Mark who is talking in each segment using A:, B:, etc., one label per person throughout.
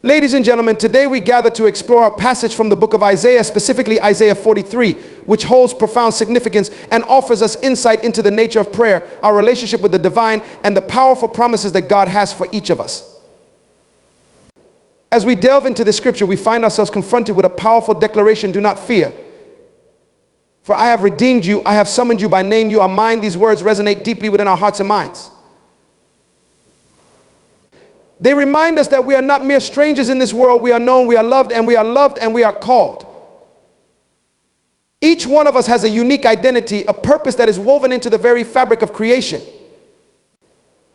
A: Ladies and gentlemen, today we gather to explore a passage from the book of Isaiah, specifically Isaiah 43, which holds profound significance and offers us insight into the nature of prayer, our relationship with the divine, and the powerful promises that God has for each of us. As we delve into this scripture, we find ourselves confronted with a powerful declaration: do not fear, for I have redeemed you, I have summoned you by name, you are mine. These words resonate deeply within our hearts and minds. They remind us that we are not mere strangers in this world. We are known, we are loved, and we are called. Each one of us has a unique identity, a purpose that is woven into the very fabric of creation.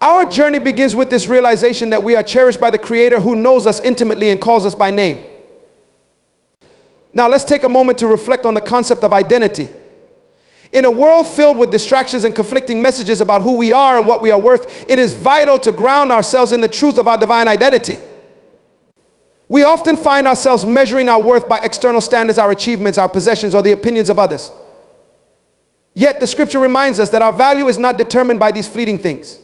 A: Our journey begins with this realization that we are cherished by the Creator who knows us intimately and calls us by name. Now let's take a moment to reflect on the concept of identity. In a world filled with distractions and conflicting messages about who we are and what we are worth, it is vital to ground ourselves in the truth of our divine identity. We often find ourselves measuring our worth by external standards, our achievements, our possessions, or the opinions of others. Yet the scripture reminds us that our value is not determined by these fleeting things.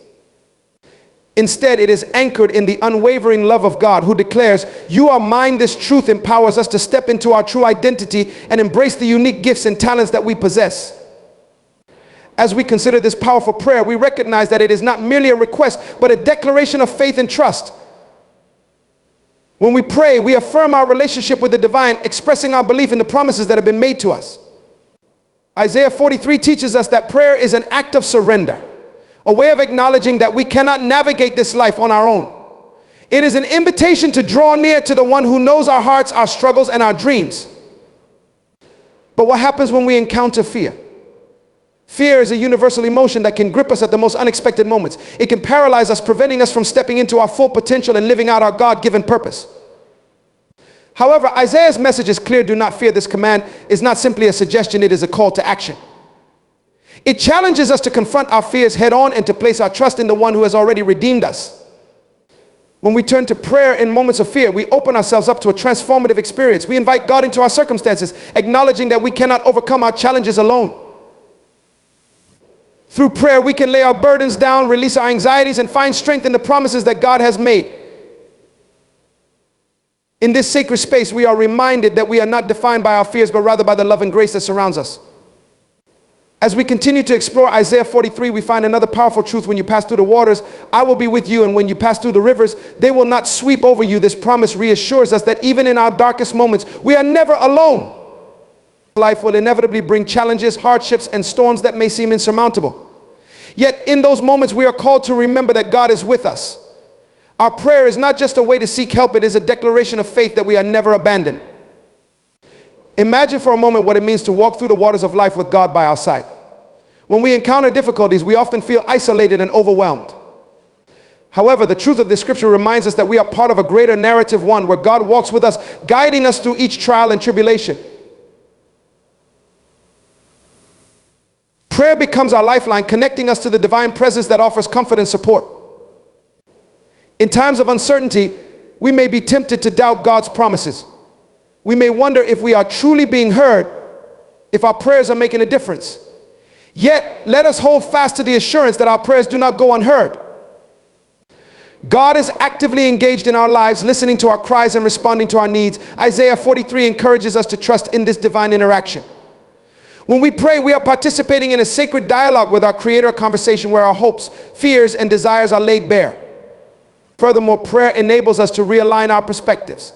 A: Instead, it is anchored in the unwavering love of God, who declares, "You are mine." This truth empowers us to step into our true identity and embrace the unique gifts and talents that we possess. As we consider this powerful prayer, we recognize that it is not merely a request, but a declaration of faith and trust. When we pray, we affirm our relationship with the divine, expressing our belief in the promises that have been made to us. Isaiah 43 teaches us that prayer is an act of surrender, a way of acknowledging that we cannot navigate this life on our own. It is an invitation to draw near to the one who knows our hearts, our struggles, and our dreams. But what happens when we encounter fear? Fear is a universal emotion that can grip us at the most unexpected moments. It can paralyze us, preventing us from stepping into our full potential and living out our God-given purpose. However, Isaiah's message is clear: do not fear. This command is not simply a suggestion, it is a call to action. It challenges us to confront our fears head on and to place our trust in the one who has already redeemed us. When we turn to prayer in moments of fear, we open ourselves up to a transformative experience. We invite God into our circumstances, acknowledging that we cannot overcome our challenges alone. Through prayer, we can lay our burdens down, release our anxieties, and find strength in the promises that God has made. In this sacred space, we are reminded that we are not defined by our fears, but rather by the love and grace that surrounds us. As we continue to explore Isaiah 43, we find another powerful truth: when you pass through the waters, I will be with you, and when you pass through the rivers, they will not sweep over you. This promise reassures us that even in our darkest moments, we are never alone. Life will inevitably bring challenges, hardships, and storms that may seem insurmountable. Yet in those moments, we are called to remember that God is with us. Our prayer is not just a way to seek help, it is a declaration of faith that we are never abandoned. Imagine for a moment what it means to walk through the waters of life with God by our side. When we encounter difficulties, we often feel isolated and overwhelmed. However, the truth of this scripture reminds us that we are part of a greater narrative, one where God walks with us, guiding us through each trial and tribulation. Prayer becomes our lifeline, connecting us to the divine presence that offers comfort and support. In times of uncertainty, we may be tempted to doubt God's promises. We may wonder if we are truly being heard, if our prayers are making a difference. Yet, let us hold fast to the assurance that our prayers do not go unheard. God is actively engaged in our lives, listening to our cries and responding to our needs. Isaiah 43 encourages us to trust in this divine interaction. When we pray, we are participating in a sacred dialogue with our Creator, a conversation where our hopes, fears, and desires are laid bare. Furthermore, prayer enables us to realign our perspectives.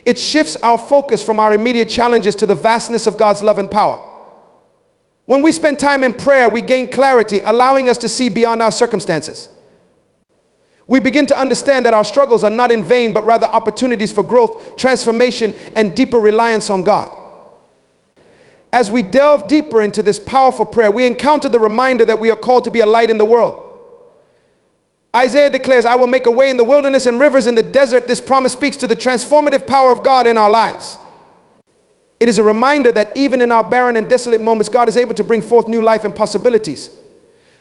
A: It shifts our focus from our immediate challenges to the vastness of God's love and power. When we spend time in prayer, we gain clarity, allowing us to see beyond our circumstances. We begin to understand that our struggles are not in vain, but rather opportunities for growth, transformation, and deeper reliance on God. As we delve deeper into this powerful prayer, we encounter the reminder that we are called to be a light in the world. Isaiah declares, "I will make a way in the wilderness and rivers in the desert." This promise speaks to the transformative power of God in our lives. It is a reminder that even in our barren and desolate moments, God is able to bring forth new life and possibilities.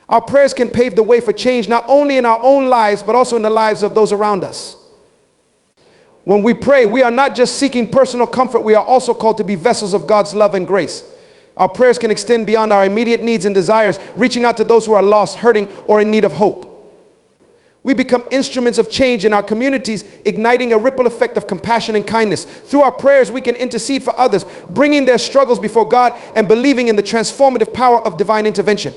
A: Our prayers can pave the way for change, not only in our own lives, but also in the lives of those around us. When we pray, we are not just seeking personal comfort, we are also called to be vessels of God's love and grace. Our prayers can extend beyond our immediate needs and desires, reaching out to those who are lost, hurting, or in need of hope. We become instruments of change in our communities, igniting a ripple effect of compassion and kindness. Through our prayers, we can intercede for others, bringing their struggles before God and believing in the transformative power of divine intervention.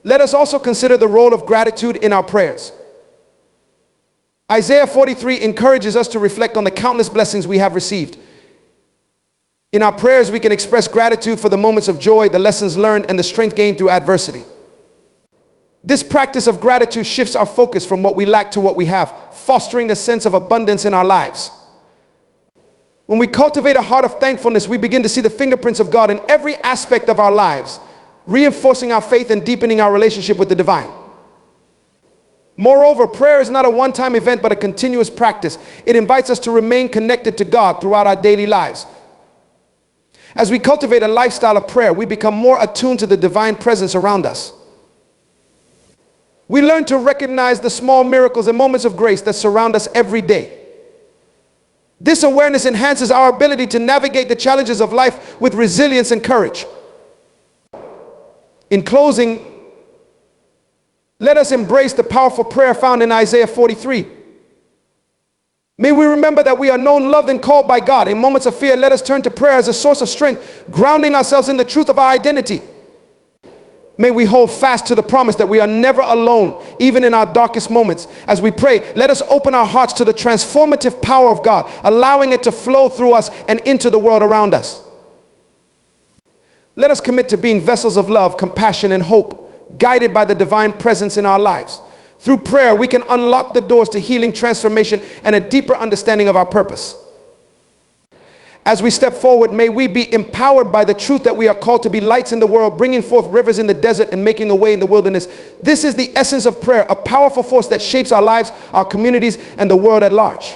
A: Let us also consider the role of gratitude in our prayers. Isaiah 43 encourages us to reflect on the countless blessings we have received. In our prayers, we can express gratitude for the moments of joy, the lessons learned, and the strength gained through adversity. This practice of gratitude shifts our focus from what we lack to what we have, fostering a sense of abundance in our lives. When we cultivate a heart of thankfulness, we begin to see the fingerprints of God in every aspect of our lives, reinforcing our faith and deepening our relationship with the divine. Moreover, prayer is not a one-time event, but a continuous practice. It invites us to remain connected to God throughout our daily lives. As we cultivate a lifestyle of prayer, we become more attuned to the divine presence around us. We learn to recognize the small miracles and moments of grace that surround us every day. This awareness enhances our ability to navigate the challenges of life with resilience and courage. In closing, let us embrace the powerful prayer found in Isaiah 43. May we remember that we are known, loved, and called by God. In moments of fear, let us turn to prayer as a source of strength, grounding ourselves in the truth of our identity. May we hold fast to the promise that we are never alone, even in our darkest moments. As we pray, let us open our hearts to the transformative power of God, allowing it to flow through us and into the world around us. Let us commit to being vessels of love, compassion, and hope, guided by the divine presence in our lives. Through prayer, we can unlock the doors to healing, transformation, and a deeper understanding of our purpose. As we step forward, may we be empowered by the truth that we are called to be lights in the world, bringing forth rivers in the desert and making a way in the wilderness. This is the essence of prayer, a powerful force that shapes our lives, our communities, and the world at large.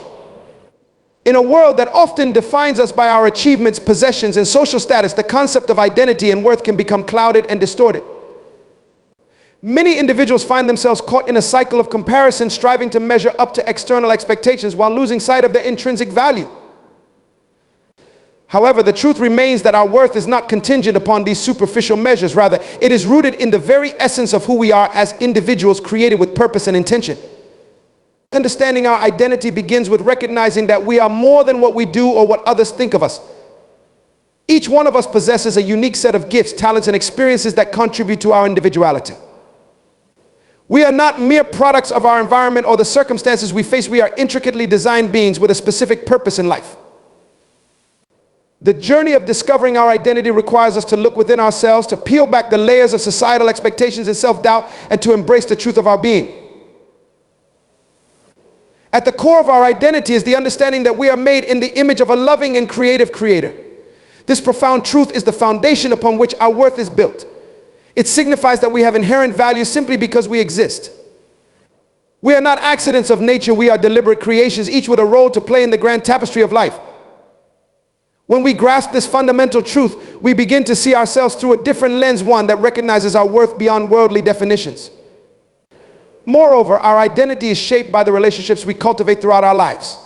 A: In a world that often defines us by our achievements, possessions, and social status, the concept of identity and worth can become clouded and distorted. Many individuals find themselves caught in a cycle of comparison, striving to measure up to external expectations while losing sight of their intrinsic value. However, the truth remains that our worth is not contingent upon these superficial measures. Rather, it is rooted in the very essence of who we are as individuals created with purpose and intention. Understanding our identity begins with recognizing that we are more than what we do or what others think of us. Each one of us possesses a unique set of gifts, talents, and experiences that contribute to our individuality. We are not mere products of our environment or the circumstances we face. We are intricately designed beings with a specific purpose in life. The journey of discovering our identity requires us to look within ourselves, to peel back the layers of societal expectations and self-doubt, and to embrace the truth of our being. At the core of our identity is the understanding that we are made in the image of a loving and creative Creator. This profound truth is the foundation upon which our worth is built. It signifies that we have inherent value simply because we exist. We are not accidents of nature, we are deliberate creations, each with a role to play in the grand tapestry of life. When we grasp this fundamental truth, we begin to see ourselves through a different lens, one that recognizes our worth beyond worldly definitions. Moreover, our identity is shaped by the relationships we cultivate throughout our lives.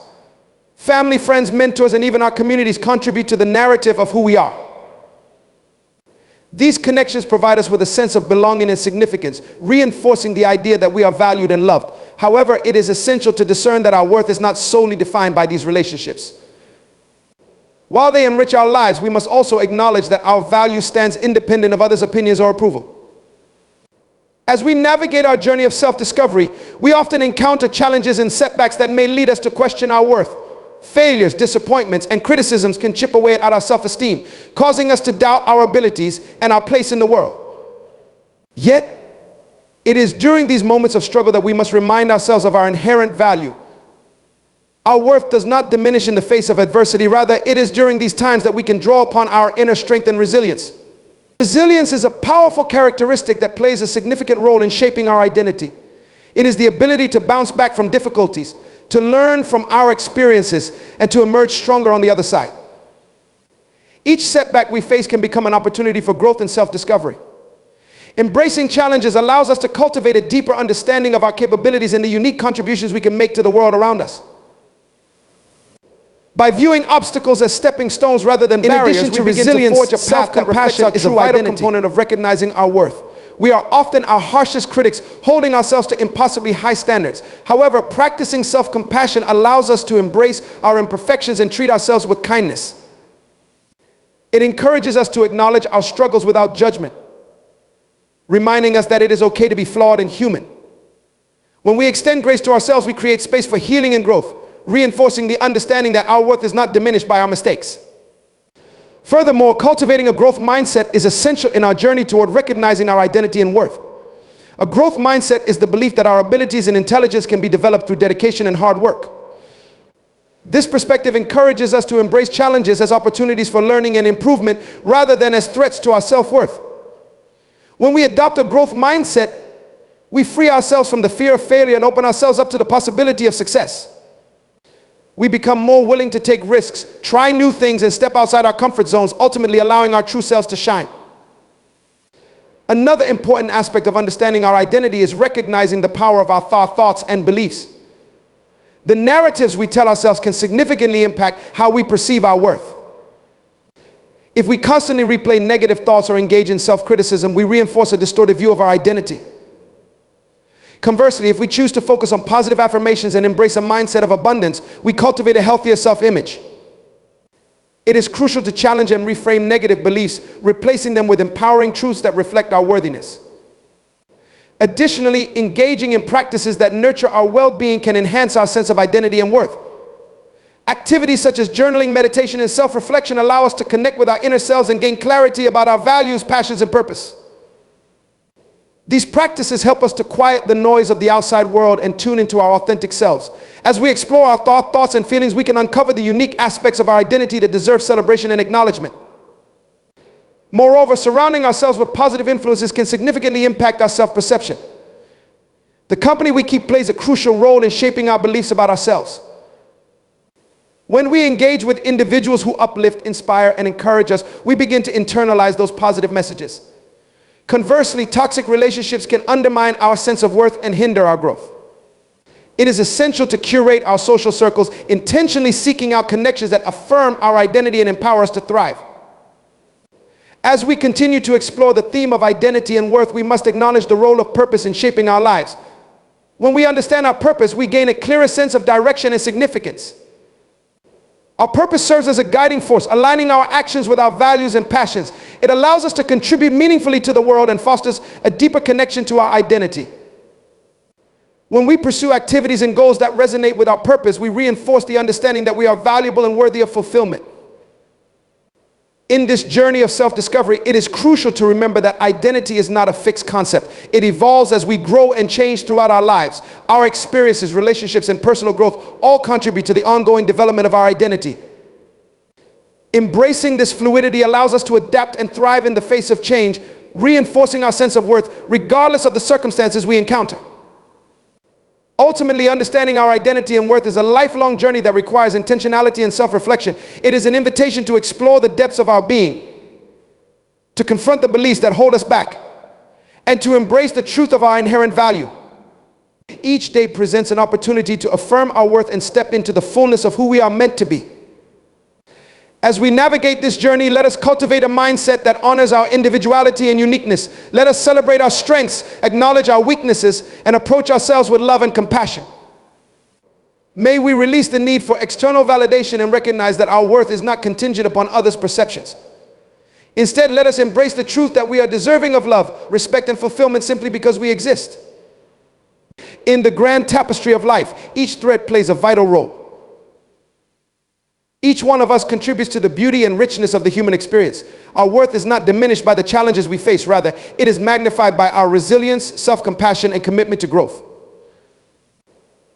A: Family, friends, mentors, and even our communities contribute to the narrative of who we are. These connections provide us with a sense of belonging and significance, reinforcing the idea that we are valued and loved. However, it is essential to discern that our worth is not solely defined by these relationships. While they enrich our lives, we must also acknowledge that our value stands independent of others' opinions or approval. As we navigate our journey of self-discovery, we often encounter challenges and setbacks that may lead us to question our worth. Failures, disappointments, and criticisms can chip away at our self-esteem, causing us to doubt our abilities and our place in the world. Yet, it is during these moments of struggle that we must remind ourselves of our inherent value. Our worth does not diminish in the face of adversity. Rather, it is during these times that we can draw upon our inner strength and resilience. Resilience is a powerful characteristic that plays a significant role in shaping our identity. It is the ability to bounce back from difficulties, to learn from our experiences, and to emerge stronger on the other side. Each setback we face can become an opportunity for growth and self-discovery. Embracing challenges allows us to cultivate a deeper understanding of our capabilities and the unique contributions we can make to the world around us. By viewing obstacles as stepping stones rather than barriers, we begin to forge a path. Self-compassion is a vital component of recognizing our worth. We are often our harshest critics, holding ourselves to impossibly high standards. However, practicing self-compassion allows us to embrace our imperfections and treat ourselves with kindness. It encourages us to acknowledge our struggles without judgment, reminding us that it is okay to be flawed and human. When we extend grace to ourselves, we create space for healing and growth, reinforcing the understanding that our worth is not diminished by our mistakes. Furthermore, cultivating a growth mindset is essential in our journey toward recognizing our identity and worth. A growth mindset is the belief that our abilities and intelligence can be developed through dedication and hard work. This perspective encourages us to embrace challenges as opportunities for learning and improvement rather than as threats to our self-worth. When we adopt a growth mindset, we free ourselves from the fear of failure and open ourselves up to the possibility of success. We become more willing to take risks, try new things, and step outside our comfort zones, ultimately allowing our true selves to shine. Another important aspect of understanding our identity is recognizing the power of our thoughts and beliefs. The narratives we tell ourselves can significantly impact how we perceive our worth. If we constantly replay negative thoughts or engage in self-criticism, we reinforce a distorted view of our identity. Conversely, if we choose to focus on positive affirmations and embrace a mindset of abundance, we cultivate a healthier self-image. It is crucial to challenge and reframe negative beliefs, replacing them with empowering truths that reflect our worthiness. Additionally, engaging in practices that nurture our well-being can enhance our sense of identity and worth. Activities such as journaling, meditation, and self-reflection allow us to connect with our inner selves and gain clarity about our values, passions, and purpose. These practices help us to quiet the noise of the outside world and tune into our authentic selves. As we explore our thoughts and feelings, we can uncover the unique aspects of our identity that deserve celebration and acknowledgement. Moreover, surrounding ourselves with positive influences can significantly impact our self-perception. The company we keep plays a crucial role in shaping our beliefs about ourselves. When we engage with individuals who uplift, inspire, and encourage us, we begin to internalize those positive messages. Conversely, toxic relationships can undermine our sense of worth and hinder our growth. It is essential to curate our social circles, intentionally seeking out connections that affirm our identity and empower us to thrive. As we continue to explore the theme of identity and worth, we must acknowledge the role of purpose in shaping our lives. When we understand our purpose, we gain a clearer sense of direction and significance. Our purpose serves as a guiding force, aligning our actions with our values and passions. It allows us to contribute meaningfully to the world and fosters a deeper connection to our identity. When we pursue activities and goals that resonate with our purpose, we reinforce the understanding that we are valuable and worthy of fulfillment. In this journey of self-discovery, it is crucial to remember that identity is not a fixed concept. It evolves as we grow and change throughout our lives. Our experiences, relationships, and personal growth all contribute to the ongoing development of our identity. Embracing this fluidity allows us to adapt and thrive in the face of change, reinforcing our sense of worth regardless of the circumstances we encounter. Ultimately, understanding our identity and worth is a lifelong journey that requires intentionality and self-reflection. It is an invitation to explore the depths of our being, to confront the beliefs that hold us back, and to embrace the truth of our inherent value. Each day presents an opportunity to affirm our worth and step into the fullness of who we are meant to be. As we navigate this journey, let us cultivate a mindset that honors our individuality and uniqueness. Let us celebrate our strengths, acknowledge our weaknesses, and approach ourselves with love and compassion. May we release the need for external validation and recognize that our worth is not contingent upon others' perceptions. Instead, let us embrace the truth that we are deserving of love, respect, and fulfillment simply because we exist. In the grand tapestry of life, each thread plays a vital role. Each one of us contributes to the beauty and richness of the human experience. Our worth is not diminished by the challenges we face. Rather, it is magnified by our resilience, self-compassion, and commitment to growth.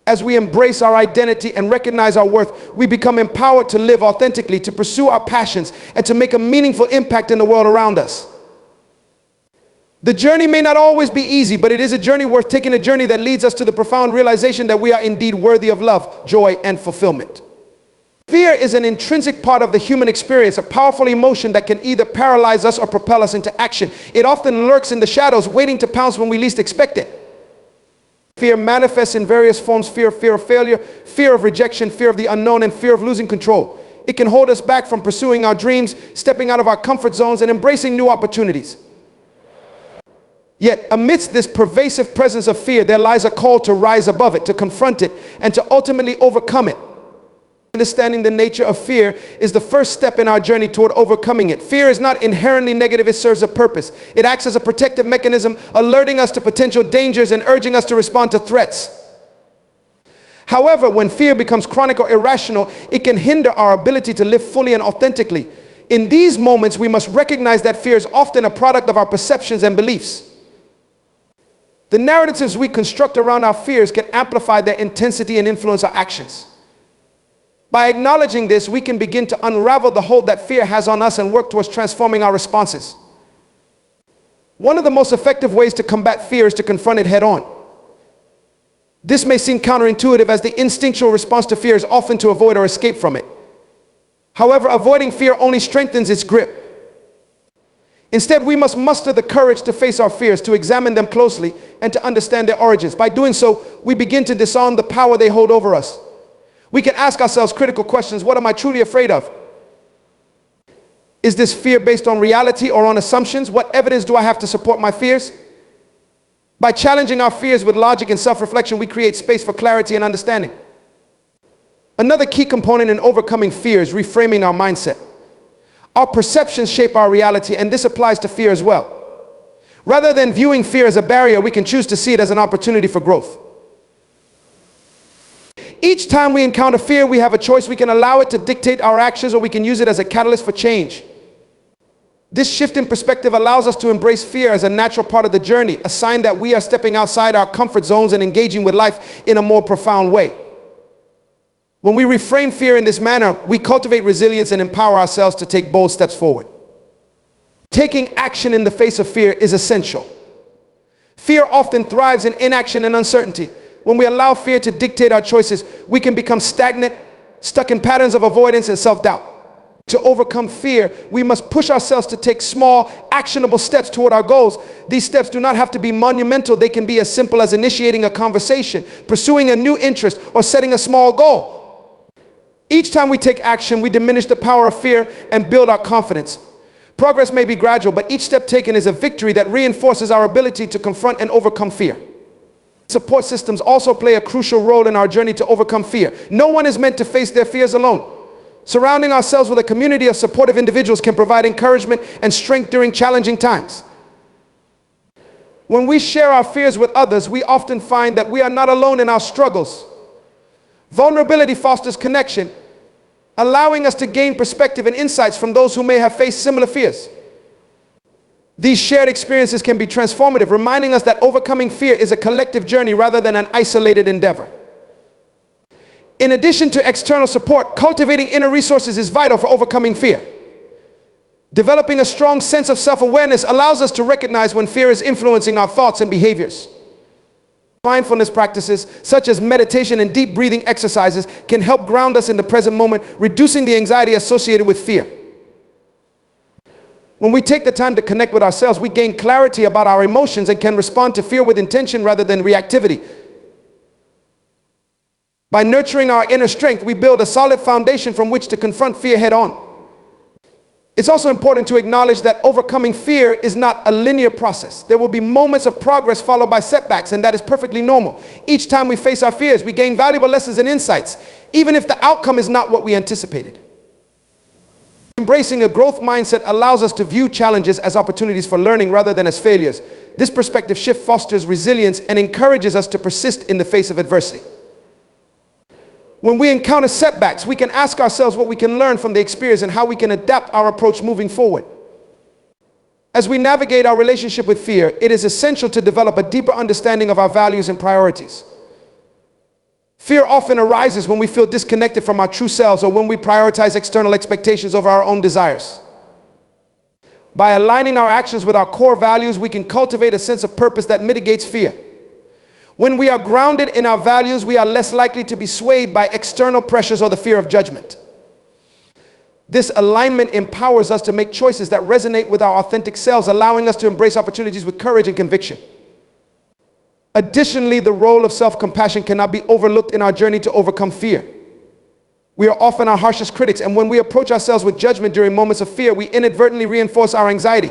A: As we embrace our identity and recognize our worth, we become empowered to live authentically, to pursue our passions, and to make a meaningful impact in the world around us. The journey may not always be easy, but it is a journey worth taking, a journey that leads us to the profound realization that we are indeed worthy of love, joy, and fulfillment. Fear is an intrinsic part of the human experience, a powerful emotion that can either paralyze us or propel us into action. It often lurks in the shadows, waiting to pounce when we least expect it. Fear manifests in various forms: fear of failure, fear of rejection, fear of the unknown, and fear of losing control. It can hold us back from pursuing our dreams, stepping out of our comfort zones, and embracing new opportunities. Yet amidst this pervasive presence of fear, there lies a call to rise above it, to confront it, and to ultimately overcome it. Understanding the nature of fear is the first step in our journey toward overcoming it. Fear is not inherently negative, it serves a purpose. It acts as a protective mechanism, alerting us to potential dangers and urging us to respond to threats. However, when fear becomes chronic or irrational, it can hinder our ability to live fully and authentically. In these moments, we must recognize that fear is often a product of our perceptions and beliefs. The narratives we construct around our fears can amplify their intensity and influence our actions. By acknowledging this, we can begin to unravel the hold that fear has on us and work towards transforming our responses. One of the most effective ways to combat fear is to confront it head on. This may seem counterintuitive, as the instinctual response to fear is often to avoid or escape from it. However, avoiding fear only strengthens its grip. Instead, we must muster the courage to face our fears, to examine them closely, and to understand their origins. By doing so, we begin to disarm the power they hold over us. We can ask ourselves critical questions. What am I truly afraid of? Is this fear based on reality or on assumptions? What evidence do I have to support my fears? By challenging our fears with logic and self-reflection, we create space for clarity and understanding. Another key component in overcoming fear is reframing our mindset. Our perceptions shape our reality, and this applies to fear as well. Rather than viewing fear as a barrier, we can choose to see it as an opportunity for growth. Each time we encounter fear, we have a choice. We can allow it to dictate our actions, or we can use it as a catalyst for change. This shift in perspective allows us to embrace fear as a natural part of the journey, a sign that we are stepping outside our comfort zones and engaging with life in a more profound way. When we reframe fear in this manner, we cultivate resilience and empower ourselves to take bold steps forward. Taking action in the face of fear is essential. Fear often thrives in inaction and uncertainty. When we allow fear to dictate our choices, we can become stagnant, stuck in patterns of avoidance and self-doubt. To overcome fear, we must push ourselves to take small, actionable steps toward our goals. These steps do not have to be monumental. They can be as simple as initiating a conversation, pursuing a new interest, or setting a small goal. Each time we take action, we diminish the power of fear and build our confidence. Progress may be gradual, but each step taken is a victory that reinforces our ability to confront and overcome fear. Support systems also play a crucial role in our journey to overcome fear. No one is meant to face their fears alone. Surrounding ourselves with a community of supportive individuals can provide encouragement and strength during challenging times. When we share our fears with others, we often find that we are not alone in our struggles. Vulnerability fosters connection, allowing us to gain perspective and insights from those who may have faced similar fears. These shared experiences can be transformative, reminding us that overcoming fear is a collective journey rather than an isolated endeavor. In addition to external support, cultivating inner resources is vital for overcoming fear. Developing a strong sense of self-awareness allows us to recognize when fear is influencing our thoughts and behaviors. Mindfulness practices such as meditation and deep breathing exercises can help ground us in the present moment, reducing the anxiety associated with fear. When we take the time to connect with ourselves, we gain clarity about our emotions and can respond to fear with intention rather than reactivity. By nurturing our inner strength, we build a solid foundation from which to confront fear head on. It's also important to acknowledge that overcoming fear is not a linear process. There will be moments of progress followed by setbacks, and that is perfectly normal. Each time we face our fears, we gain valuable lessons and insights, even if the outcome is not what we anticipated. Embracing a growth mindset allows us to view challenges as opportunities for learning rather than as failures. This perspective shift fosters resilience and encourages us to persist in the face of adversity. When we encounter setbacks, we can ask ourselves what we can learn from the experience and how we can adapt our approach moving forward. As we navigate our relationship with fear, it is essential to develop a deeper understanding of our values and priorities. Fear often arises when we feel disconnected from our true selves or when we prioritize external expectations over our own desires. By aligning our actions with our core values, we can cultivate a sense of purpose that mitigates fear. When we are grounded in our values, we are less likely to be swayed by external pressures or the fear of judgment. This alignment empowers us to make choices that resonate with our authentic selves, allowing us to embrace opportunities with courage and conviction. Additionally, the role of self-compassion cannot be overlooked in our journey to overcome fear. We are often our harshest critics, and when we approach ourselves with judgment during moments of fear, we inadvertently reinforce our anxiety.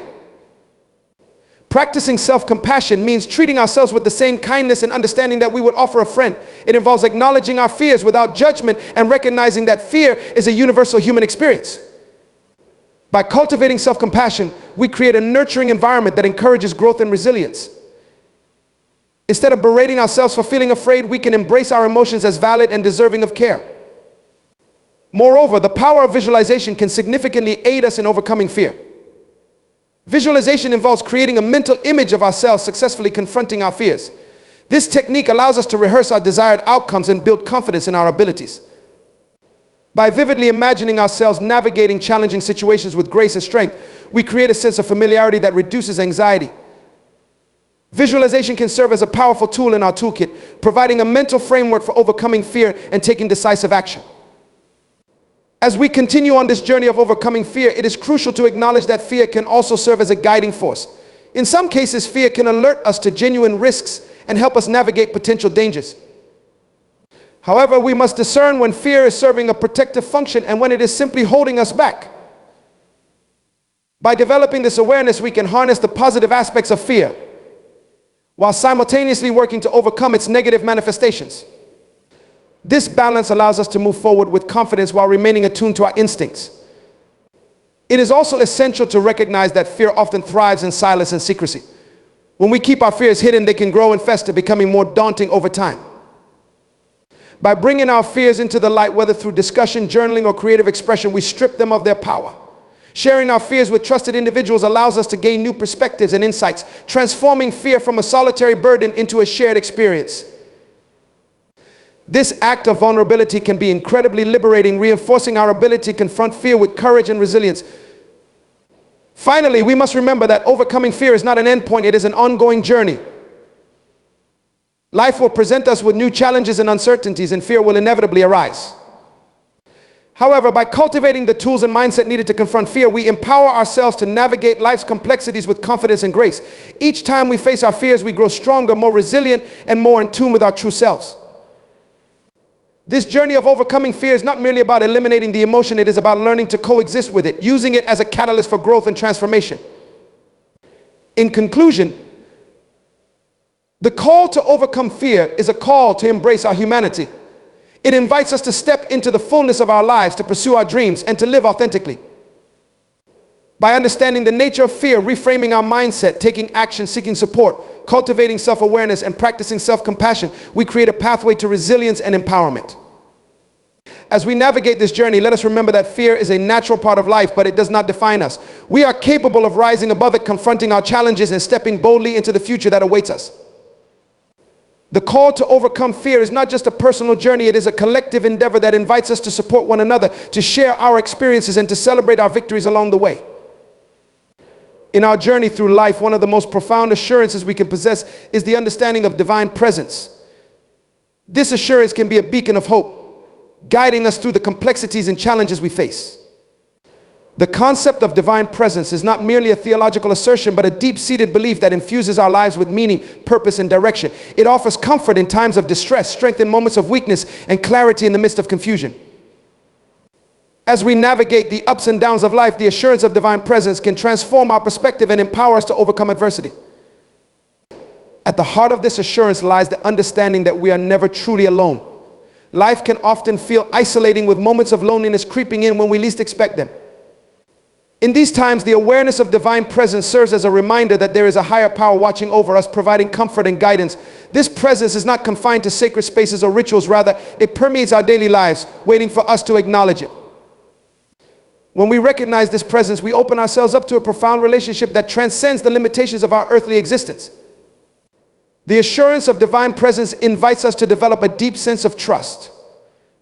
A: Practicing self-compassion means treating ourselves with the same kindness and understanding that we would offer a friend. It involves acknowledging our fears without judgment and recognizing that fear is a universal human experience. By cultivating self-compassion, we create a nurturing environment that encourages growth and resilience. Instead of berating ourselves for feeling afraid, we can embrace our emotions as valid and deserving of care. Moreover, the power of visualization can significantly aid us in overcoming fear. Visualization involves creating a mental image of ourselves successfully confronting our fears. This technique allows us to rehearse our desired outcomes and build confidence in our abilities. By vividly imagining ourselves navigating challenging situations with grace and strength, we create a sense of familiarity that reduces anxiety. Visualization can serve as a powerful tool in our toolkit, providing a mental framework for overcoming fear and taking decisive action. As we continue on this journey of overcoming fear, it is crucial to acknowledge that fear can also serve as a guiding force. In some cases, fear can alert us to genuine risks and help us navigate potential dangers. However, we must discern when fear is serving a protective function and when it is simply holding us back. By developing this awareness, we can harness the positive aspects of fear, while simultaneously working to overcome its negative manifestations. This balance allows us to move forward with confidence while remaining attuned to our instincts. It is also essential to recognize that fear often thrives in silence and secrecy. When we keep our fears hidden, they can grow and fester, becoming more daunting over time. By bringing our fears into the light, whether through discussion, journaling, or creative expression, we strip them of their power. Sharing our fears with trusted individuals allows us to gain new perspectives and insights, transforming fear from a solitary burden into a shared experience. This act of vulnerability can be incredibly liberating, reinforcing our ability to confront fear with courage and resilience. Finally, we must remember that overcoming fear is not an endpoint, it is an ongoing journey. Life will present us with new challenges and uncertainties, and fear will inevitably arise. However, by cultivating the tools and mindset needed to confront fear, we empower ourselves to navigate life's complexities with confidence and grace. Each time we face our fears, we grow stronger, more resilient, and more in tune with our true selves. This journey of overcoming fear is not merely about eliminating the emotion, it is about learning to coexist with it, using it as a catalyst for growth and transformation. In conclusion, the call to overcome fear is a call to embrace our humanity. It invites us to step into the fullness of our lives, to pursue our dreams, and to live authentically. By understanding the nature of fear, reframing our mindset, taking action, seeking support, cultivating self-awareness, and practicing self-compassion, we create a pathway to resilience and empowerment. As we navigate this journey, let us remember that fear is a natural part of life, but it does not define us. We are capable of rising above it, confronting our challenges, and stepping boldly into the future that awaits us. The call to overcome fear is not just a personal journey, it is a collective endeavor that invites us to support one another, to share our experiences, and to celebrate our victories along the way. In our journey through life, one of the most profound assurances we can possess is the understanding of divine presence. This assurance can be a beacon of hope, guiding us through the complexities and challenges we face. The concept of divine presence is not merely a theological assertion, but a deep-seated belief that infuses our lives with meaning, purpose, and direction. It offers comfort in times of distress, strength in moments of weakness, and clarity in the midst of confusion. As we navigate the ups and downs of life, the assurance of divine presence can transform our perspective and empower us to overcome adversity. At the heart of this assurance lies the understanding that we are never truly alone. Life can often feel isolating, with moments of loneliness creeping in when we least expect them. In these times, the awareness of divine presence serves as a reminder that there is a higher power watching over us, providing comfort and guidance. This presence is not confined to sacred spaces or rituals. Rather, it permeates our daily lives, waiting for us to acknowledge it. When we recognize this presence, we open ourselves up to a profound relationship that transcends the limitations of our earthly existence. The assurance of divine presence invites us to develop a deep sense of trust.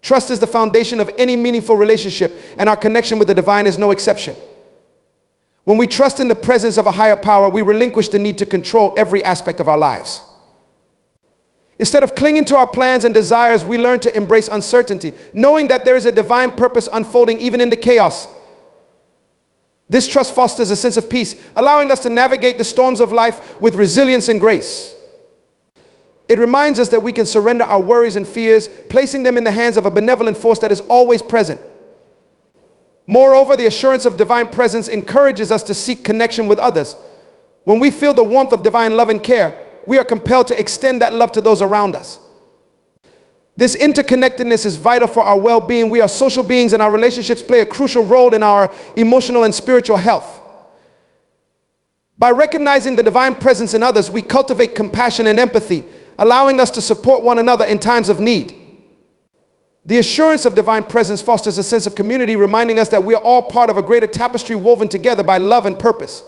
A: Trust is the foundation of any meaningful relationship, and our connection with the divine is no exception. When we trust in the presence of a higher power, we relinquish the need to control every aspect of our lives. Instead of clinging to our plans and desires, we learn to embrace uncertainty, knowing that there is a divine purpose unfolding even in the chaos. This trust fosters a sense of peace, allowing us to navigate the storms of life with resilience and grace. It reminds us that we can surrender our worries and fears, placing them in the hands of a benevolent force that is always present. Moreover, the assurance of divine presence encourages us to seek connection with others. When we feel the warmth of divine love and care, we are compelled to extend that love to those around us. This interconnectedness is vital for our well-being. We are social beings, and our relationships play a crucial role in our emotional and spiritual health. By recognizing the divine presence in others, we cultivate compassion and empathy, allowing us to support one another in times of need. The assurance of divine presence fosters a sense of community, reminding us that we are all part of a greater tapestry woven together by love and purpose.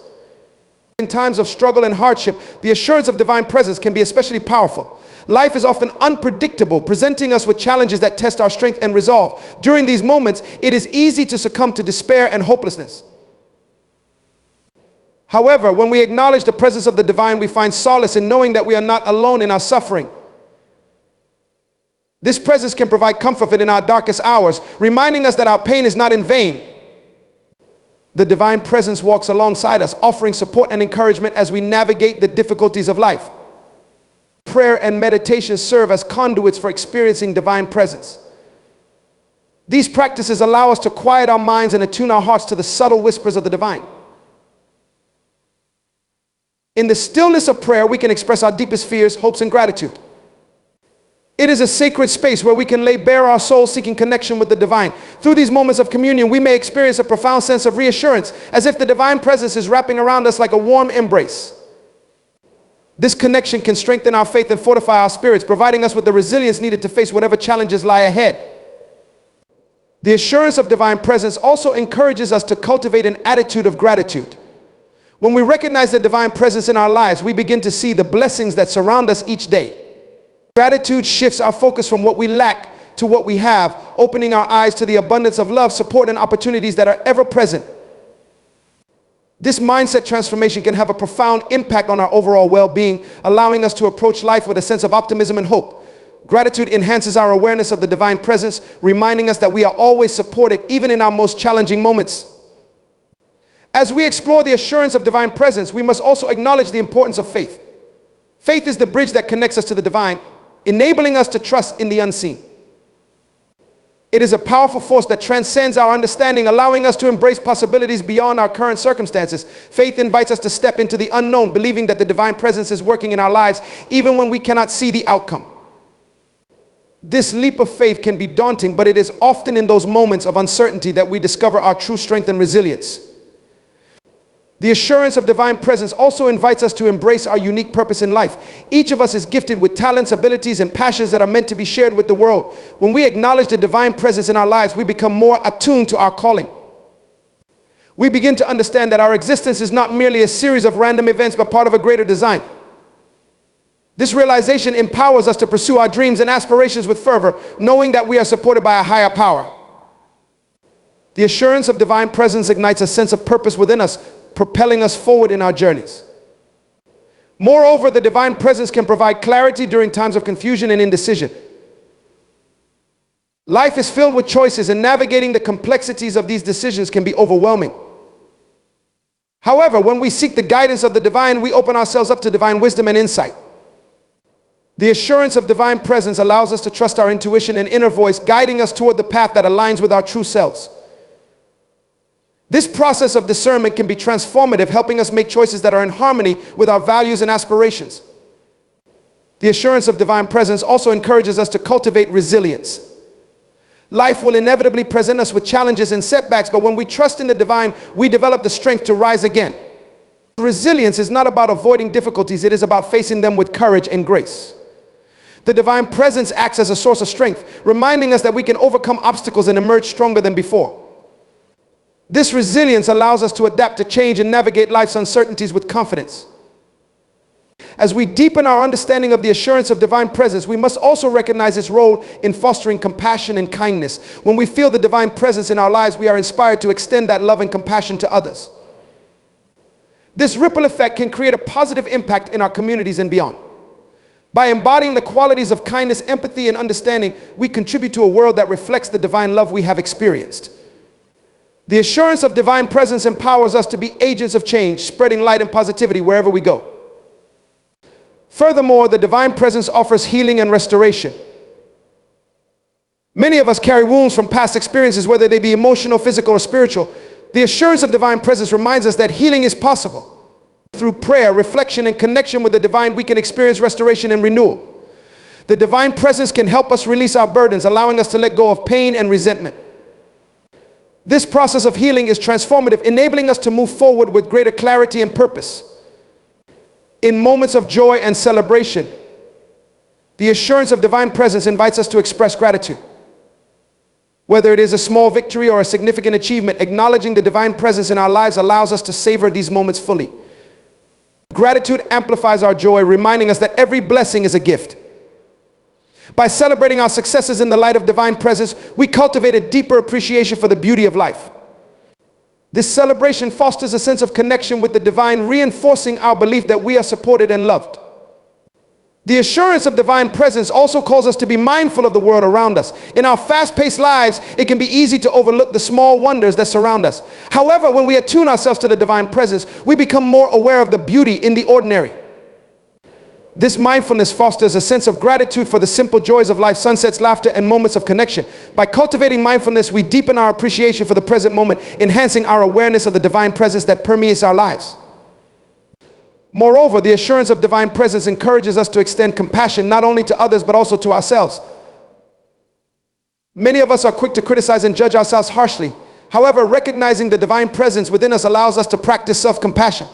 A: In times of struggle and hardship, the assurance of divine presence can be especially powerful. Life is often unpredictable, presenting us with challenges that test our strength and resolve. During these moments, it is easy to succumb to despair and hopelessness. However, when we acknowledge the presence of the divine, we find solace in knowing that we are not alone in our suffering. This presence can provide comfort in our darkest hours, reminding us that our pain is not in vain. The divine presence walks alongside us, offering support and encouragement as we navigate the difficulties of life. Prayer and meditation serve as conduits for experiencing divine presence. These practices allow us to quiet our minds and attune our hearts to the subtle whispers of the divine. In the stillness of prayer, we can express our deepest fears, hopes, and gratitude. It is a sacred space where we can lay bare our souls, seeking connection with the divine. Through these moments of communion, we may experience a profound sense of reassurance, as if the divine presence is wrapping around us like a warm embrace. This connection can strengthen our faith and fortify our spirits, providing us with the resilience needed to face whatever challenges lie ahead. The assurance of divine presence also encourages us to cultivate an attitude of gratitude. When we recognize the divine presence in our lives, we begin to see the blessings that surround us each day. Gratitude shifts our focus from what we lack to what we have, opening our eyes to the abundance of love, support, and opportunities that are ever present. This mindset transformation can have a profound impact on our overall well-being, allowing us to approach life with a sense of optimism and hope. Gratitude enhances our awareness of the divine presence, reminding us that we are always supported, even in our most challenging moments. As we explore the assurance of divine presence, we must also acknowledge the importance of faith. Faith is the bridge that connects us to the divine, enabling us to trust in the unseen. It is a powerful force that transcends our understanding, allowing us to embrace possibilities beyond our current circumstances. Faith invites us to step into the unknown, believing that the divine presence is working in our lives, even when we cannot see the outcome. This leap of faith can be daunting, but it is often in those moments of uncertainty that we discover our true strength and resilience. The assurance of divine presence also invites us to embrace our unique purpose in life. Each of us is gifted with talents, abilities, and passions that are meant to be shared with the world. When we acknowledge the divine presence in our lives, we become more attuned to our calling. We begin to understand that our existence is not merely a series of random events, but part of a greater design. This realization empowers us to pursue our dreams and aspirations with fervor, knowing that we are supported by a higher power. The assurance of divine presence ignites a sense of purpose within us, propelling us forward in our journeys. Moreover, the divine presence can provide clarity during times of confusion and indecision. Life is filled with choices, and navigating the complexities of these decisions can be overwhelming. However, when we seek the guidance of the divine, we open ourselves up to divine wisdom and insight. The assurance of divine presence allows us to trust our intuition and inner voice, guiding us toward the path that aligns with our true selves. This process of discernment can be transformative, helping us make choices that are in harmony with our values and aspirations. The assurance of divine presence also encourages us to cultivate resilience. Life will inevitably present us with challenges and setbacks, but when we trust in the divine, we develop the strength to rise again. Resilience is not about avoiding difficulties, it is about facing them with courage and grace. The divine presence acts as a source of strength, reminding us that we can overcome obstacles and emerge stronger than before. This resilience allows us to adapt to change and navigate life's uncertainties with confidence. As we deepen our understanding of the assurance of divine presence, we must also recognize its role in fostering compassion and kindness. When we feel the divine presence in our lives, we are inspired to extend that love and compassion to others. This ripple effect can create a positive impact in our communities and beyond. By embodying the qualities of kindness, empathy, and understanding, we contribute to a world that reflects the divine love we have experienced. The assurance of divine presence empowers us to be agents of change, spreading light and positivity wherever we go. Furthermore, the divine presence offers healing and restoration. Many of us carry wounds from past experiences, whether they be emotional, physical, or spiritual. The assurance of divine presence reminds us that healing is possible. Through prayer, reflection, and connection with the divine, we can experience restoration and renewal. The divine presence can help us release our burdens, allowing us to let go of pain and resentment. This process of healing is transformative, enabling us to move forward with greater clarity and purpose. In moments of joy and celebration, the assurance of divine presence invites us to express gratitude. Whether it is a small victory or a significant achievement, acknowledging the divine presence in our lives allows us to savor these moments fully. Gratitude amplifies our joy, reminding us that every blessing is a gift. By celebrating our successes in the light of divine presence, we cultivate a deeper appreciation for the beauty of life. This celebration fosters a sense of connection with the divine, reinforcing our belief that we are supported and loved. The assurance of divine presence also calls us to be mindful of the world around us. In our fast-paced lives, it can be easy to overlook the small wonders that surround us. However, when we attune ourselves to the divine presence, we become more aware of the beauty in the ordinary. This mindfulness fosters a sense of gratitude for the simple joys of life, sunsets, laughter, and moments of connection. By cultivating mindfulness, we deepen our appreciation for the present moment, enhancing our awareness of the divine presence that permeates our lives. Moreover, the assurance of divine presence encourages us to extend compassion not only to others but also to ourselves. Many of us are quick to criticize and judge ourselves harshly. However, recognizing the divine presence within us allows us to practice self-compassion.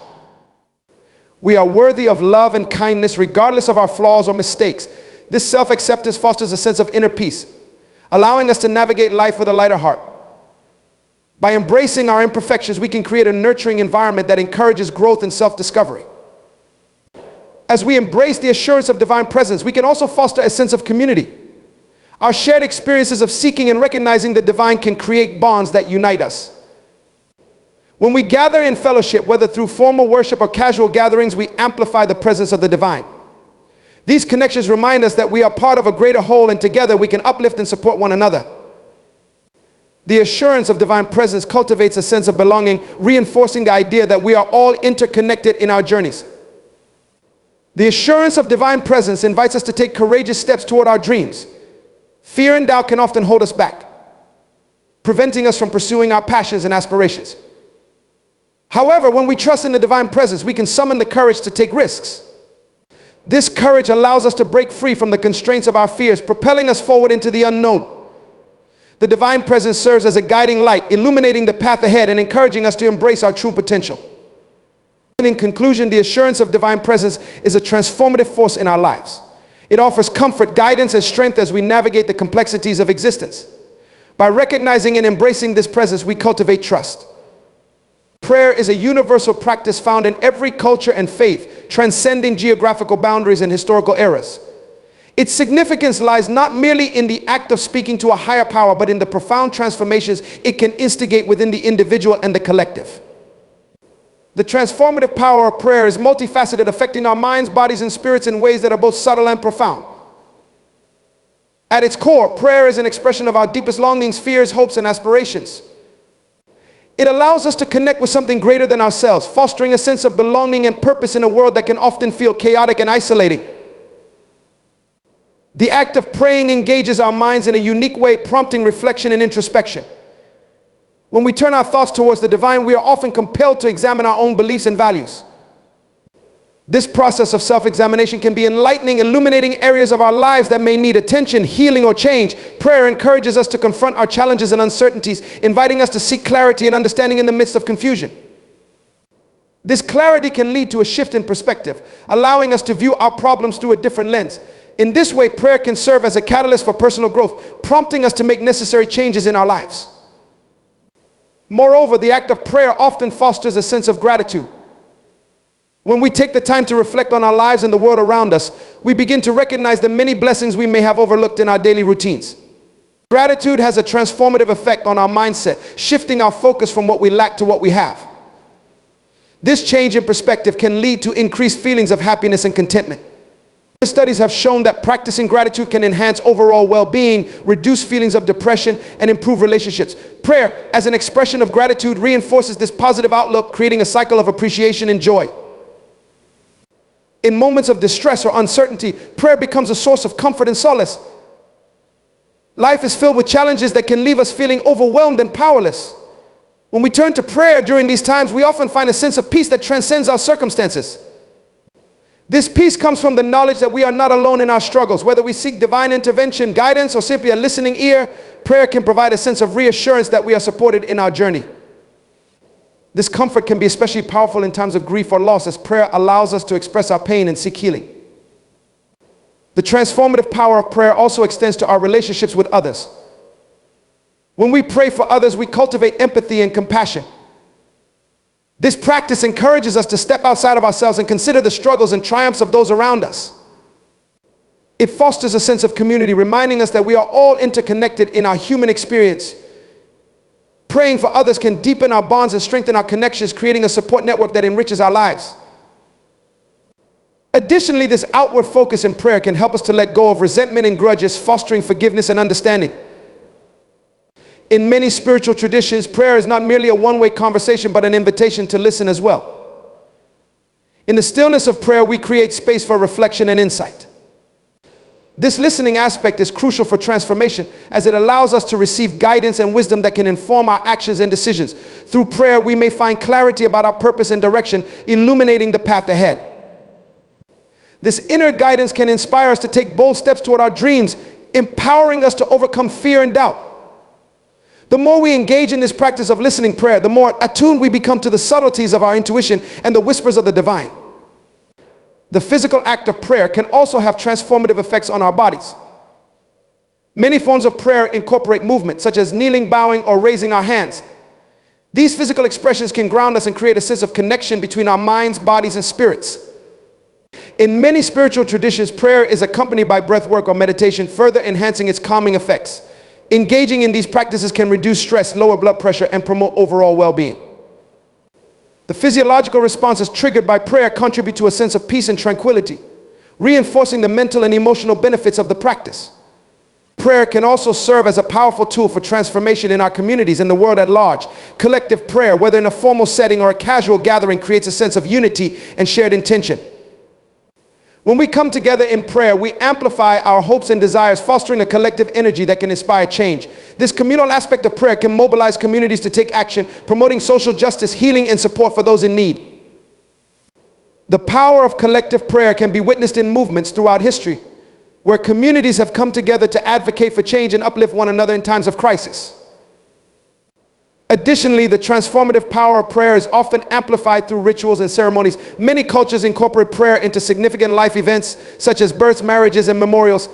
A: We are worthy of love and kindness regardless of our flaws or mistakes. This self-acceptance fosters a sense of inner peace, allowing us to navigate life with a lighter heart. By embracing our imperfections, we can create a nurturing environment that encourages growth and self-discovery. As we embrace the assurance of divine presence, we can also foster a sense of community. Our shared experiences of seeking and recognizing the divine can create bonds that unite us. When we gather in fellowship, whether through formal worship or casual gatherings, we amplify the presence of the divine. These connections remind us that we are part of a greater whole, and together we can uplift and support one another. The assurance of divine presence cultivates a sense of belonging, reinforcing the idea that we are all interconnected in our journeys. The assurance of divine presence invites us to take courageous steps toward our dreams. Fear and doubt can often hold us back, preventing us from pursuing our passions and aspirations. However, when we trust in the divine presence, we can summon the courage to take risks. This courage allows us to break free from the constraints of our fears, propelling us forward into the unknown. The divine presence serves as a guiding light, illuminating the path ahead and encouraging us to embrace our true potential. In conclusion, the assurance of divine presence is a transformative force in our lives. It offers comfort, guidance, and strength as we navigate the complexities of existence. By recognizing and embracing this presence, we cultivate trust. Prayer is a universal practice found in every culture and faith, transcending geographical boundaries and historical eras. Its significance lies not merely in the act of speaking to a higher power, but in the profound transformations it can instigate within the individual and the collective. The transformative power of prayer is multifaceted, affecting our minds, bodies, and spirits in ways that are both subtle and profound. At its core, prayer is an expression of our deepest longings, fears, hopes, and aspirations. It allows us to connect with something greater than ourselves, fostering a sense of belonging and purpose in a world that can often feel chaotic and isolating. The act of praying engages our minds in a unique way, prompting reflection and introspection. When we turn our thoughts towards the divine, we are often compelled to examine our own beliefs and values. This process of self-examination can be enlightening, illuminating areas of our lives that may need attention, healing, or change. Prayer encourages us to confront our challenges and uncertainties, inviting us to seek clarity and understanding in the midst of confusion. This clarity can lead to a shift in perspective, allowing us to view our problems through a different lens. In this way, prayer can serve as a catalyst for personal growth, prompting us to make necessary changes in our lives. Moreover, the act of prayer often fosters a sense of gratitude. When we take the time to reflect on our lives and the world around us, we begin to recognize the many blessings we may have overlooked in our daily routines. Gratitude has a transformative effect on our mindset, shifting our focus from what we lack to what we have. This change in perspective can lead to increased feelings of happiness and contentment. Studies have shown that practicing gratitude can enhance overall well-being, reduce feelings of depression, and improve relationships. Prayer, as an expression of gratitude, reinforces this positive outlook, creating a cycle of appreciation and joy. In moments of distress or uncertainty, prayer becomes a source of comfort and solace. Life is filled with challenges that can leave us feeling overwhelmed and powerless. When we turn to prayer during these times, we often find a sense of peace that transcends our circumstances. This peace comes from the knowledge that we are not alone in our struggles. Whether we seek divine intervention, guidance, or simply a listening ear, prayer can provide a sense of reassurance that we are supported in our journey. This comfort can be especially powerful in times of grief or loss, as prayer allows us to express our pain and seek healing. The transformative power of prayer also extends to our relationships with others. When we pray for others, we cultivate empathy and compassion. This practice encourages us to step outside of ourselves and consider the struggles and triumphs of those around us. It fosters a sense of community, reminding us that we are all interconnected in our human experience. Praying for others can deepen our bonds and strengthen our connections, creating a support network that enriches our lives. Additionally, this outward focus in prayer can help us to let go of resentment and grudges, fostering forgiveness and understanding. In many spiritual traditions, prayer is not merely a one-way conversation, but an invitation to listen as well. In the stillness of prayer, we create space for reflection and insight. This listening aspect is crucial for transformation, as it allows us to receive guidance and wisdom that can inform our actions and decisions. Through prayer, we may find clarity about our purpose and direction, illuminating the path ahead. This inner guidance can inspire us to take bold steps toward our dreams, empowering us to overcome fear and doubt. The more we engage in this practice of listening prayer, the more attuned we become to the subtleties of our intuition and the whispers of the divine. The physical act of prayer can also have transformative effects on our bodies. Many forms of prayer incorporate movement, such as kneeling, bowing, or raising our hands. These physical expressions can ground us and create a sense of connection between our minds, bodies, and spirits. In many spiritual traditions, prayer is accompanied by breath work or meditation, further enhancing its calming effects. Engaging in these practices can reduce stress, lower blood pressure, and promote overall well-being. The physiological responses triggered by prayer contribute to a sense of peace and tranquility, reinforcing the mental and emotional benefits of the practice. Prayer can also serve as a powerful tool for transformation in our communities and the world at large. Collective prayer, whether in a formal setting or a casual gathering, creates a sense of unity and shared intention. When we come together in prayer, we amplify our hopes and desires, fostering a collective energy that can inspire change. This communal aspect of prayer can mobilize communities to take action, promoting social justice, healing, and support for those in need. The power of collective prayer can be witnessed in movements throughout history, where communities have come together to advocate for change and uplift one another in times of crisis. Additionally, the transformative power of prayer is often amplified through rituals and ceremonies. Many cultures incorporate prayer into significant life events, such as births, marriages, and memorials.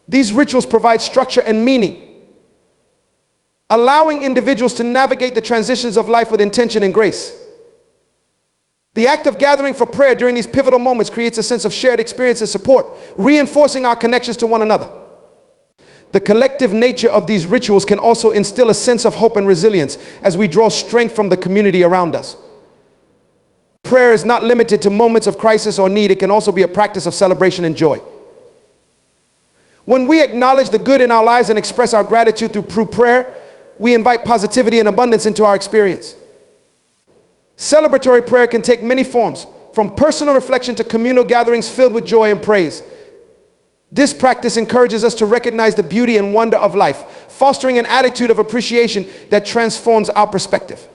A: These rituals provide structure and meaning, allowing individuals to navigate the transitions of life with intention and grace. The act of gathering for prayer during these pivotal moments creates a sense of shared experience and support, reinforcing our connections to one another. The collective nature of these rituals can also instill a sense of hope and resilience as we draw strength from the community around us. Prayer is not limited to moments of crisis or need. It can also be a practice of celebration and joy. When we acknowledge the good in our lives and express our gratitude through prayer, we invite positivity and abundance into our experience. Celebratory prayer can take many forms, from personal reflection to communal gatherings filled with joy and praise. This practice encourages us to recognize the beauty and wonder of life, fostering an attitude of appreciation that transforms our perspective.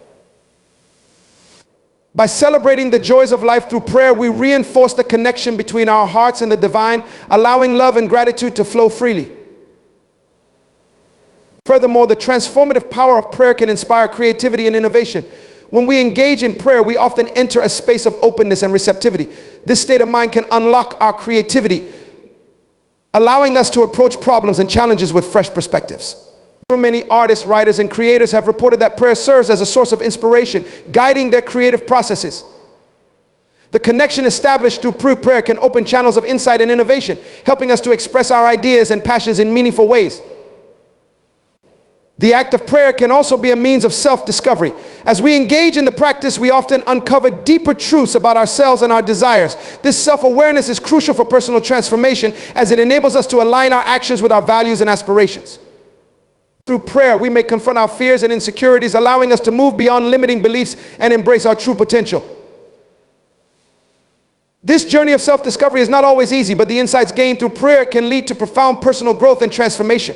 A: By celebrating the joys of life through prayer, we reinforce the connection between our hearts and the divine, allowing love and gratitude to flow freely. Furthermore, the transformative power of prayer can inspire creativity and innovation. When we engage in prayer, we often enter a space of openness and receptivity. This state of mind can unlock our creativity, allowing us to approach problems and challenges with fresh perspectives. Many artists, writers, and creators have reported that prayer serves as a source of inspiration, guiding their creative processes. The connection established through prayer can open channels of insight and innovation, helping us to express our ideas and passions in meaningful ways. The act of prayer can also be a means of self-discovery. As we engage in the practice, we often uncover deeper truths about ourselves and our desires. This self-awareness is crucial for personal transformation, as it enables us to align our actions with our values and aspirations. Through prayer, we may confront our fears and insecurities, allowing us to move beyond limiting beliefs and embrace our true potential. This journey of self-discovery is not always easy, but the insights gained through prayer can lead to profound personal growth and transformation.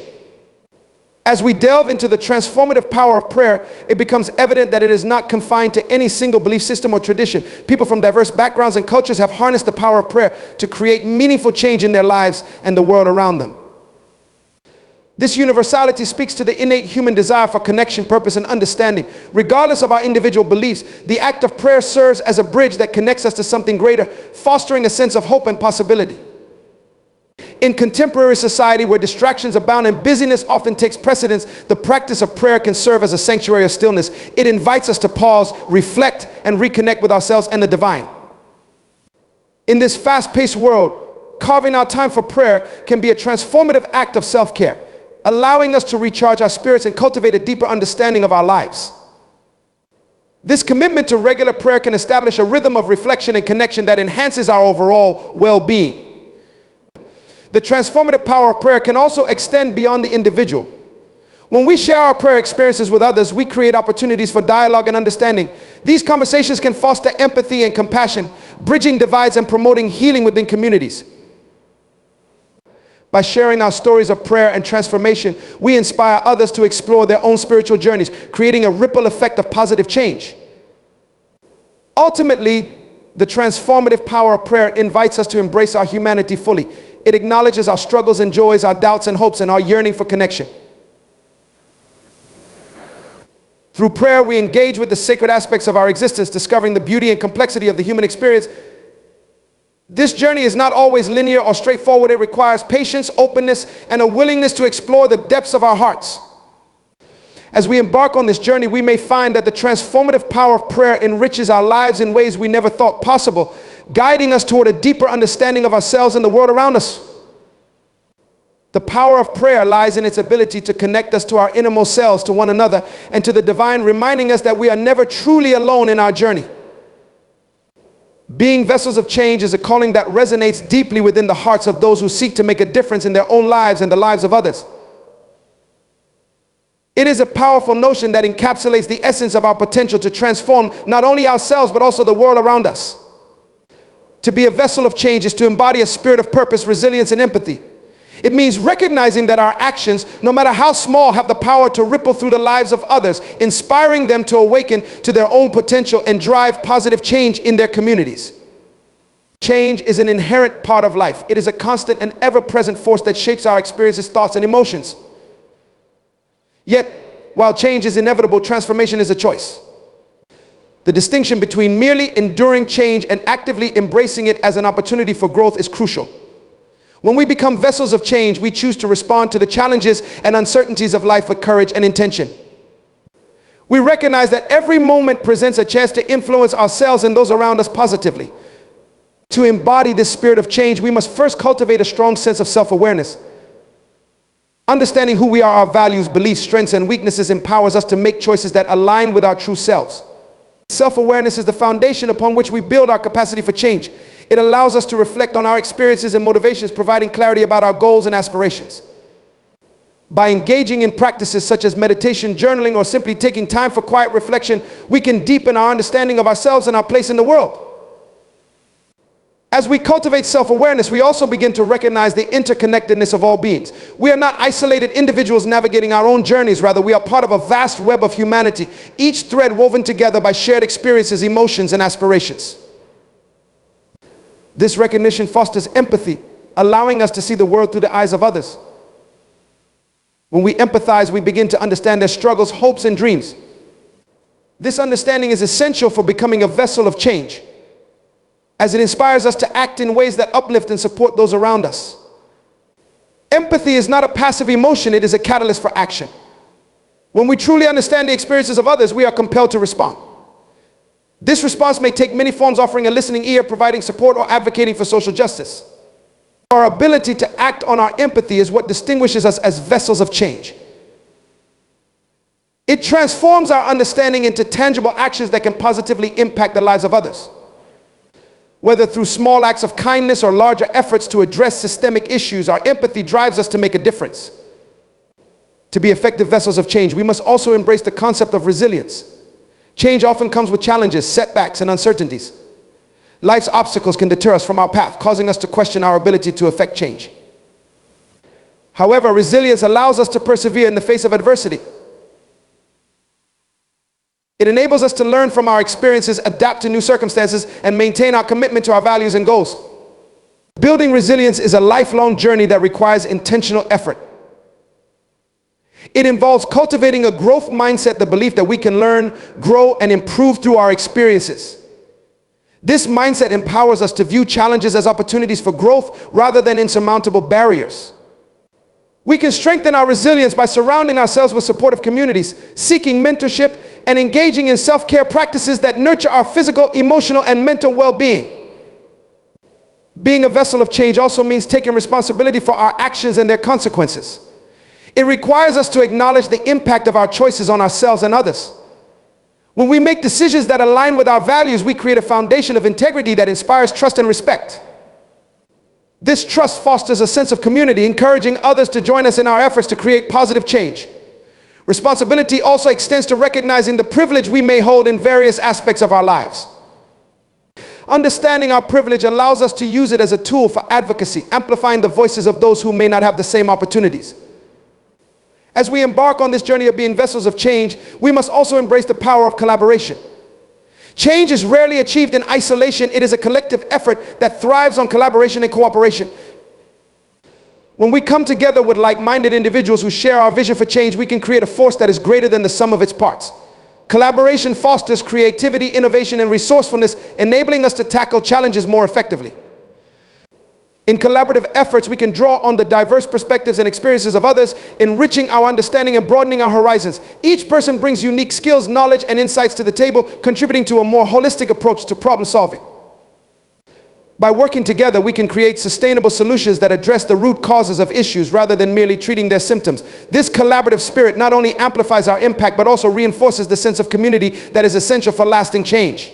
A: As we delve into the transformative power of prayer, it becomes evident that it is not confined to any single belief system or tradition. People from diverse backgrounds and cultures have harnessed the power of prayer to create meaningful change in their lives and the world around them. This universality speaks to the innate human desire for connection, purpose, and understanding. Regardless of our individual beliefs, the act of prayer serves as a bridge that connects us to something greater, fostering a sense of hope and possibility. In contemporary society where distractions abound and busyness often takes precedence, the practice of prayer can serve as a sanctuary of stillness. It invites us to pause, reflect, and reconnect with ourselves and the divine. In this fast-paced world, carving out time for prayer can be a transformative act of self-care, allowing us to recharge our spirits and cultivate a deeper understanding of our lives. This commitment to regular prayer can establish a rhythm of reflection and connection that enhances our overall well-being. The transformative power of prayer can also extend beyond the individual. When we share our prayer experiences with others, we create opportunities for dialogue and understanding. These conversations can foster empathy and compassion, bridging divides and promoting healing within communities. By sharing our stories of prayer and transformation, we inspire others to explore their own spiritual journeys, creating a ripple effect of positive change. Ultimately, the transformative power of prayer invites us to embrace our humanity fully. It acknowledges our struggles and joys, our doubts and hopes, and our yearning for connection. Through prayer, we engage with the sacred aspects of our existence, discovering the beauty and complexity of the human experience. This journey is not always linear or straightforward. It requires patience, openness, and a willingness to explore the depths of our hearts. As we embark on this journey, we may find that the transformative power of prayer enriches our lives in ways we never thought possible, guiding us toward a deeper understanding of ourselves and the world around us. The power of prayer lies in its ability to connect us to our innermost selves, to one another, and to the divine, reminding us that we are never truly alone in our journey. Being vessels of change is a calling that resonates deeply within the hearts of those who seek to make a difference in their own lives and the lives of others. It is a powerful notion that encapsulates the essence of our potential to transform not only ourselves but also the world around us. To be a vessel of change is to embody a spirit of purpose, resilience, and empathy. It means recognizing that our actions, no matter how small, have the power to ripple through the lives of others, inspiring them to awaken to their own potential and drive positive change in their communities. Change is an inherent part of life. It is a constant and ever-present force that shapes our experiences, thoughts, and emotions. Yet, while change is inevitable, transformation is a choice. The distinction between merely enduring change and actively embracing it as an opportunity for growth is crucial. When we become vessels of change, we choose to respond to the challenges and uncertainties of life with courage and intention. We recognize that every moment presents a chance to influence ourselves and those around us positively. To embody this spirit of change, we must first cultivate a strong sense of self-awareness. Understanding who we are, our values, beliefs, strengths, and weaknesses empowers us to make choices that align with our true selves. Self-awareness is the foundation upon which we build our capacity for change. It allows us to reflect on our experiences and motivations, providing clarity about our goals and aspirations. By engaging in practices such as meditation, journaling, or simply taking time for quiet reflection, we can deepen our understanding of ourselves and our place in the world. As we cultivate self-awareness, we also begin to recognize the interconnectedness of all beings. We are not isolated individuals navigating our own journeys. Rather, we are part of a vast web of humanity, each thread woven together by shared experiences, emotions, and aspirations. This recognition fosters empathy, allowing us to see the world through the eyes of others. When we empathize, we begin to understand their struggles, hopes, and dreams. This understanding is essential for becoming a vessel of change, as it inspires us to act in ways that uplift and support those around us. Empathy is not a passive emotion, it is a catalyst for action. When we truly understand the experiences of others, we are compelled to respond. This response may take many forms, offering a listening ear, providing support, or advocating for social justice. Our ability to act on our empathy is what distinguishes us as vessels of change. It transforms our understanding into tangible actions that can positively impact the lives of others. Whether through small acts of kindness or larger efforts to address systemic issues, our empathy drives us to make a difference. To be effective vessels of change, we must also embrace the concept of resilience. Change often comes with challenges, setbacks, and uncertainties. Life's obstacles can deter us from our path, causing us to question our ability to effect change. However, resilience allows us to persevere in the face of adversity. It enables us to learn from our experiences, adapt to new circumstances, and maintain our commitment to our values and goals. Building resilience is a lifelong journey that requires intentional effort. It involves cultivating a growth mindset, the belief that we can learn, grow, and improve through our experiences. This mindset empowers us to view challenges as opportunities for growth rather than insurmountable barriers. We can strengthen our resilience by surrounding ourselves with supportive communities, seeking mentorship, and engaging in self-care practices that nurture our physical, emotional, and mental well-being. Being a vessel of change also means taking responsibility for our actions and their consequences. It requires us to acknowledge the impact of our choices on ourselves and others. When we make decisions that align with our values, we create a foundation of integrity that inspires trust and respect. This trust fosters a sense of community, encouraging others to join us in our efforts to create positive change. Responsibility also extends to recognizing the privilege we may hold in various aspects of our lives. Understanding our privilege allows us to use it as a tool for advocacy, amplifying the voices of those who may not have the same opportunities. As we embark on this journey of being vessels of change, we must also embrace the power of collaboration. Change is rarely achieved in isolation. It is a collective effort that thrives on collaboration and cooperation. When we come together with like-minded individuals who share our vision for change, we can create a force that is greater than the sum of its parts. Collaboration fosters creativity, innovation, and resourcefulness, enabling us to tackle challenges more effectively. In collaborative efforts, we can draw on the diverse perspectives and experiences of others, enriching our understanding and broadening our horizons. Each person brings unique skills, knowledge, and insights to the table, contributing to a more holistic approach to problem solving. By working together, we can create sustainable solutions that address the root causes of issues rather than merely treating their symptoms. This collaborative spirit not only amplifies our impact, but also reinforces the sense of community that is essential for lasting change.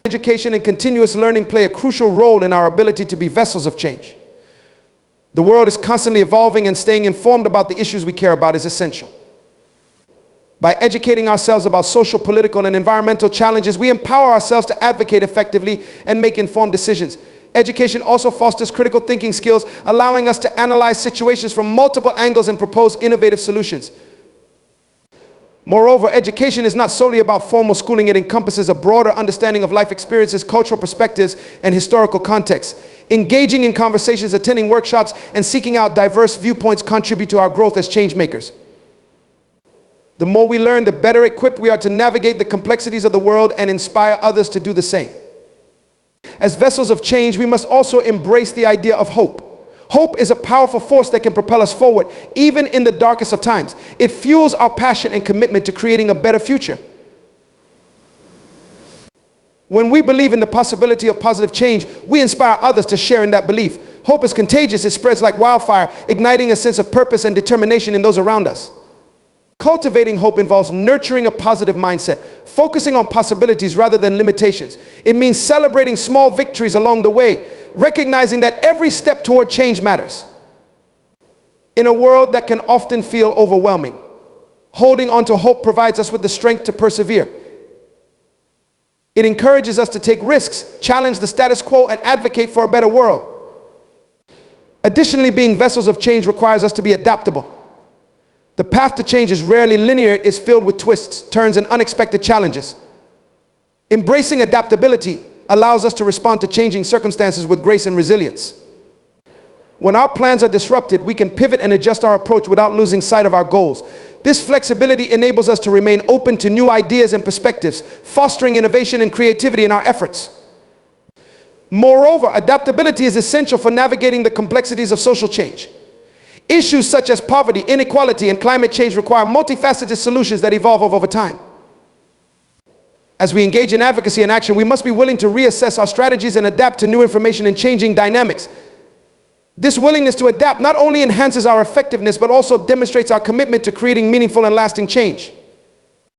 A: Education and continuous learning play a crucial role in our ability to be vessels of change. The world is constantly evolving, and staying informed about the issues we care about is essential. By educating ourselves about social, political, and environmental challenges, we empower ourselves to advocate effectively and make informed decisions. Education also fosters critical thinking skills, allowing us to analyze situations from multiple angles and propose innovative solutions. Moreover, education is not solely about formal schooling. It encompasses a broader understanding of life experiences, cultural perspectives, and historical context. Engaging in conversations, attending workshops, and seeking out diverse viewpoints contribute to our growth as change makers. The more we learn, the better equipped we are to navigate the complexities of the world and inspire others to do the same. As vessels of change, we must also embrace the idea of hope. Hope is a powerful force that can propel us forward, even in the darkest of times. It fuels our passion and commitment to creating a better future. When we believe in the possibility of positive change, we inspire others to share in that belief. Hope is contagious. It spreads like wildfire, igniting a sense of purpose and determination in those around us. Cultivating hope involves nurturing a positive mindset, focusing on possibilities rather than limitations. It means celebrating small victories along the way, recognizing that every step toward change matters. In a world that can often feel overwhelming, holding on to hope provides us with the strength to persevere. It encourages us to take risks, challenge the status quo, and advocate for a better world. Additionally, being vessels of change requires us to be adaptable. The path to change is rarely linear. It is filled with twists, turns, and unexpected challenges. Embracing adaptability allows us to respond to changing circumstances with grace and resilience. When our plans are disrupted, we can pivot and adjust our approach without losing sight of our goals. This flexibility enables us to remain open to new ideas and perspectives, fostering innovation and creativity in our efforts. Moreover, adaptability is essential for navigating the complexities of social change. Issues such as poverty, inequality, and climate change require multifaceted solutions that evolve over time. As we engage in advocacy and action, we must be willing to reassess our strategies and adapt to new information and changing dynamics. This willingness to adapt not only enhances our effectiveness, but also demonstrates our commitment to creating meaningful and lasting change.